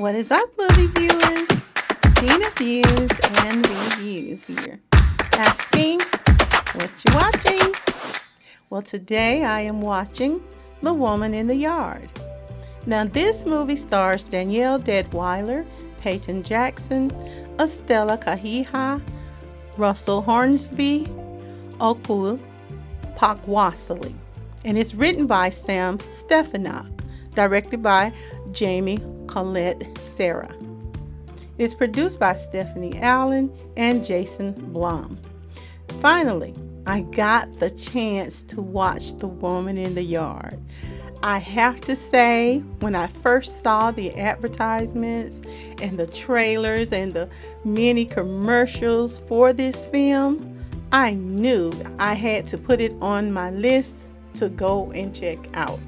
What is up, movie viewers? Dena Views and Reviews here. Asking, what you watching? Well, today I am watching The Woman in the Yard. Now, this movie stars Danielle Deadwyler, Peyton Jackson, Estella Kahija, Russell Hornsby, Oku Pakwasili, and it's written by Sam Stefanock, directed by Jamie Colette Serra. It is produced by Stephanie Allen and Jason Blum. Finally, I got the chance to watch The Woman in the Yard. I have to say, when I first saw the advertisements and the trailers and the many commercials for this film, I knew I had to put it on my list to go and check out.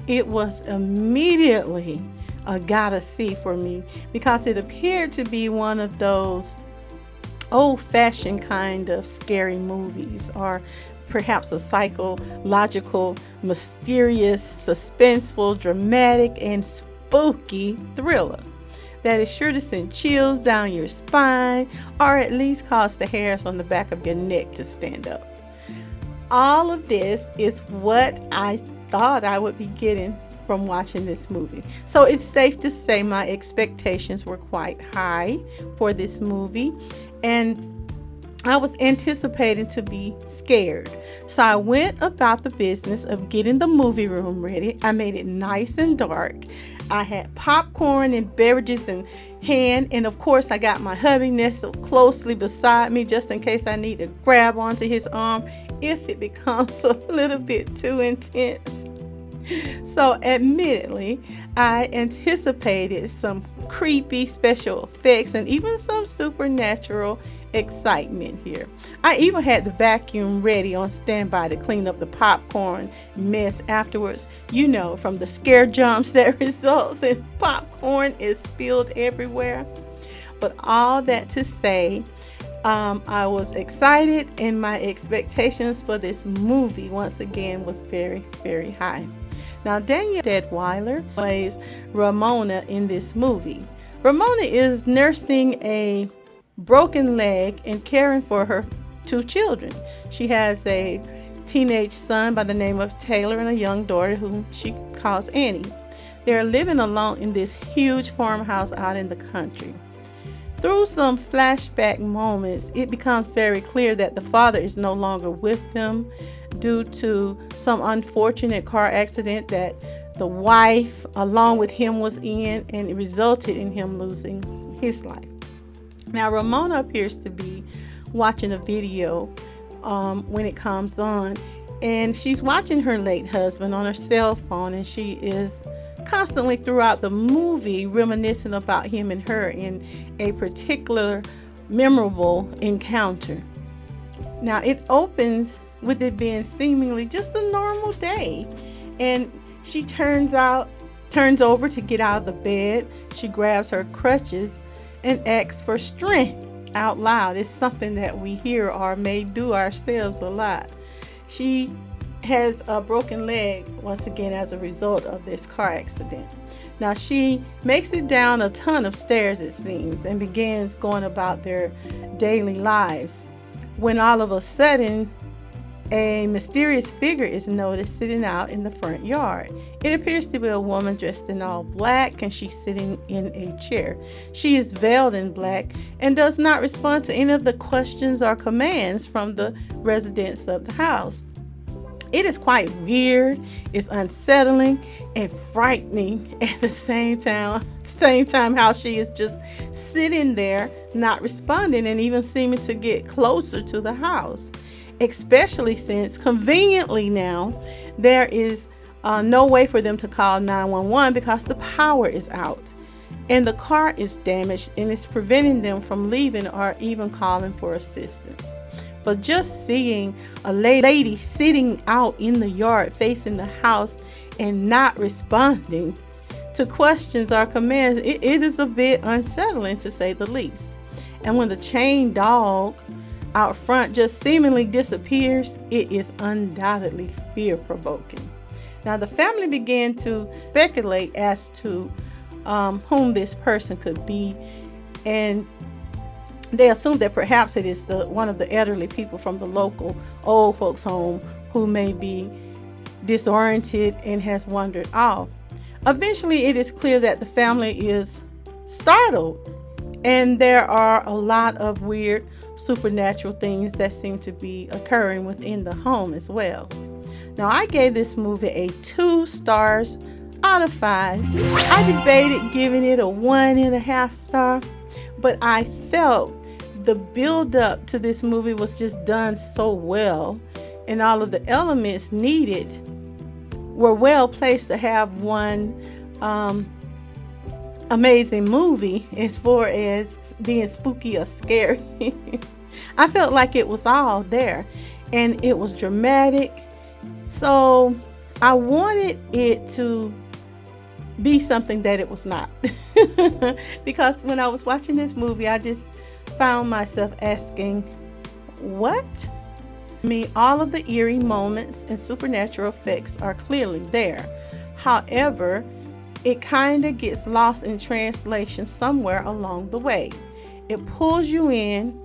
It was immediately a gotta see for me because it appeared to be one of those old-fashioned kind of scary movies, or perhaps a psychological, mysterious, suspenseful, dramatic, and spooky thriller that is sure to send chills down your spine, or at least cause the hairs on the back of your neck to stand up. All of this is what I thought I would be getting from watching this movie. So it's safe to say my expectations were quite high for this movie, and I was anticipating to be scared. So I went about the business of getting the movie room ready. I made it nice and dark. I had popcorn and beverages in hand, and of course I got my hubby nestled closely beside me just in case I need to grab onto his arm if it becomes a little bit too intense. So admittedly, I anticipated some creepy special effects and even some supernatural excitement here. I even had the vacuum ready on standby to clean up the popcorn mess afterwards, you know, from the scare jumps that results in popcorn is spilled everywhere. But all that to say, I was excited, and my expectations for this movie once again was very, very high. Now, Danielle Deadwyler plays Ramona in this movie. Ramona is nursing a broken leg and caring for her two children. She has a teenage son by the name of Taylor and a young daughter whom she calls Annie. They're living alone in this huge farmhouse out in the country. Through some flashback moments, it becomes very clear that the father is no longer with them due to some unfortunate car accident that the wife along with him was in, and it resulted in him losing his life. Now, Ramona appears to be watching a video when it comes on, and she's watching her late husband on her cell phone, and she is constantly throughout the movie reminiscing about him and her in a particular memorable encounter. Now, it opens with it being seemingly just a normal day, and she turns over to get out of the bed. She grabs her crutches and asks for strength out loud. It's something that we hear or may do ourselves a lot. She has a broken leg once again as a result of this car accident. Now, she makes it down a ton of stairs, it seems, and begins going about their daily lives, when all of a sudden a mysterious figure is noticed sitting out in the front yard. It appears to be a woman dressed in all black, and she's sitting in a chair. She is veiled in black and does not respond to any of the questions or commands from the residents of the house. It is quite weird, it's unsettling and frightening at the same time how she is just sitting there, not responding, and even seeming to get closer to the house. Especially since conveniently now there is no way for them to call 911 because the power is out and the car is damaged, and it's preventing them from leaving or even calling for assistance. But just seeing a lady sitting out in the yard facing the house and not responding to questions or commands, it is a bit unsettling to say the least. And when the chained dog out front just seemingly disappears, it is undoubtedly fear-provoking. Now, the family began to speculate as to whom this person could be, and they assume that perhaps it is one of the elderly people from the local old folks home who may be disoriented and has wandered off. Eventually, it is clear that the family is startled, and there are a lot of weird supernatural things that seem to be occurring within the home as well. Now, I gave this movie a 2 stars out of 5. I debated giving it a 1.5 star, but I felt the build up to this movie was just done so well, and all of the elements needed were well placed to have one amazing movie as far as being spooky or scary. I felt like it was all there, and it was dramatic. So I wanted it to be something that it was not. Because when I was watching this movie, I just found myself asking, what? I mean, all of the eerie moments and supernatural effects are clearly there. However, it kind of gets lost in translation somewhere along the way. It pulls you in,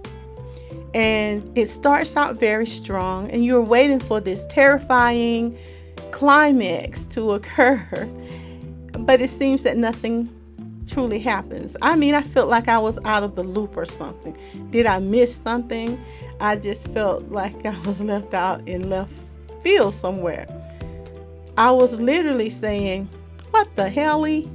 and it starts out very strong, and you're waiting for this terrifying climax to occur, but it seems that nothing truly happens. I mean, I felt like I was out of the loop or something. Did I miss something? I just felt like I was left out in left field somewhere. I was literally saying, what the helly?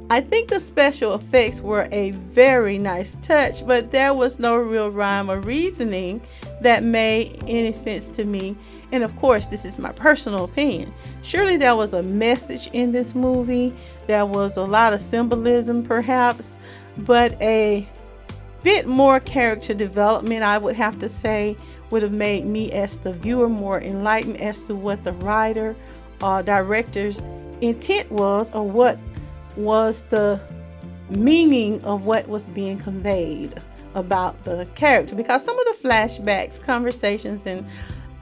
I think the special effects were a very nice touch, but there was no real rhyme or reasoning that made any sense to me. And of course, this is my personal opinion. Surely there was a message in this movie. There was a lot of symbolism perhaps, but a bit more character development, I would have to say, would have made me as the viewer more enlightened as to what the writer or director's intent was, or what was the meaning of what was being conveyed about the character. Because some of the flashbacks, conversations, and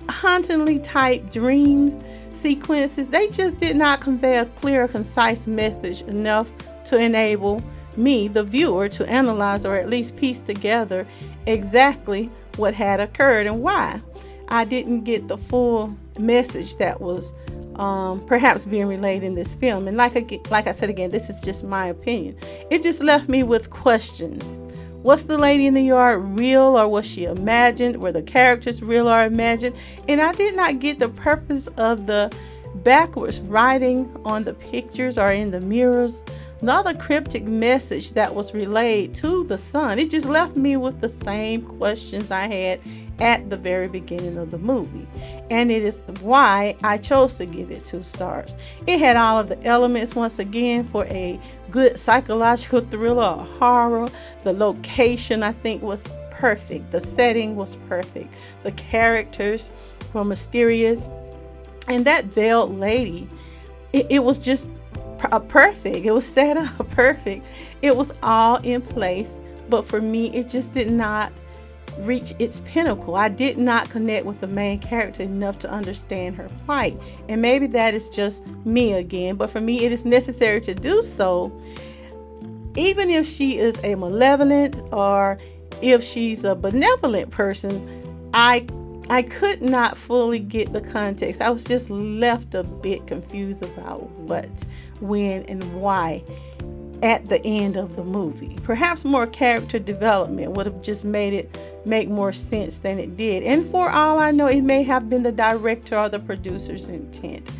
hauntingly type dreams sequences, they just did not convey a clear, concise message enough to enable me, the viewer, to analyze or at least piece together exactly what had occurred and why. I didn't get the full message that was perhaps being relayed in this film. And like I said again, this is just my opinion. It just left me with questions. Was the lady in the yard real, or was she imagined? Were the characters real or imagined? And I did not get the purpose of the backwards writing on the pictures or in the mirrors, nor the cryptic message that was relayed to the son. It just left me with the same questions I had at the very beginning of the movie. And it is why I chose to give it 2 stars. It had all of the elements, once again, for a good psychological thriller or horror. The location, I think, was perfect. The setting was perfect. The characters were mysterious. And that veiled lady, it was just perfect. It was set up perfect. It was all in place. But for me, it just did not reach its pinnacle. I did not connect with the main character enough to understand her plight. And maybe that is just me again. But for me, it is necessary to do so. Even if she is a malevolent or if she's a benevolent person, I could not fully get the context. I was just left a bit confused about what, when, and why at the end of the movie. Perhaps more character development would have just made it make more sense than it did. And for all I know, it may have been the director or the producer's intent.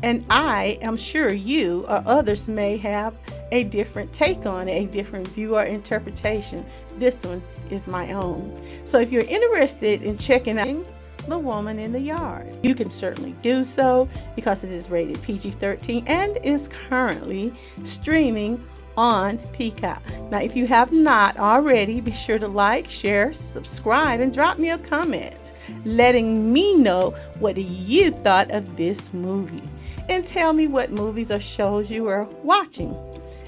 And I am sure you or others may have a different take on it, a different view or interpretation. This one is my own. So if you're interested in checking out The Woman in the Yard, you can certainly do so because it is rated PG-13 and is currently streaming on Peacock. Now, if you have not already, be sure to like, share, subscribe, and drop me a comment letting me know what you thought of this movie. And tell me what movies or shows you are watching.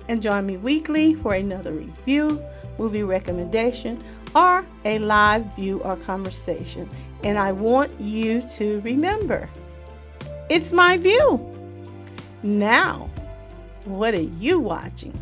And join me weekly for another review, movie recommendation, or a live view or conversation. And I want you to remember, it's my view. Now, What are you watching?